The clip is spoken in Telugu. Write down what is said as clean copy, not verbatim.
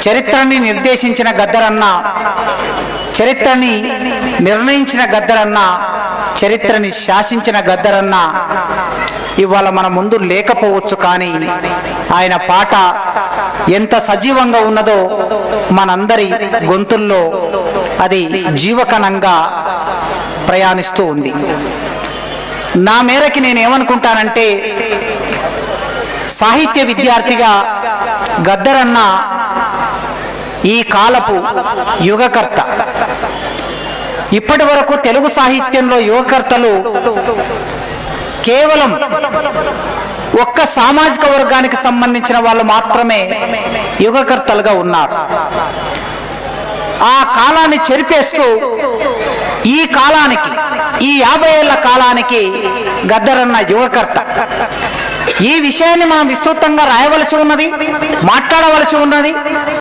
చరిత్రని నిర్దేశించిన గద్దరన్న, చరిత్రని నిర్ణయించిన గద్దరన్న, చరిత్రని శాసించిన గద్దరన్న ఇవాళ మన ముందు లేకపోవచ్చు. కానీ ఆయన పాట ఎంత సజీవంగా ఉన్నదో మనందరి గొంతుల్లో అది జీవకణంగా ప్రయాణిస్తూ ఉంది. నా మేరకి నేనేమనుకుంటానంటే, సాహిత్య విద్యార్థిగా గద్దరన్న ఈ కాలపు యుగకర్త. ఇప్పటి వరకు తెలుగు సాహిత్యంలో యుగకర్తలు కేవలం ఒక్క సామాజిక వర్గానికి సంబంధించిన వాళ్ళు మాత్రమే యుగకర్తలుగా ఉన్నారు. ఆ కాలాన్ని చెరిపేస్తూ ఈ కాలానికి, ఈ 50 ఏళ్ల కాలానికి గద్దరన్న యుగకర్త. ఈ విషయాన్ని మనం విస్తృతంగా రాయవలసి ఉన్నది, మాట్లాడవలసి ఉన్నది.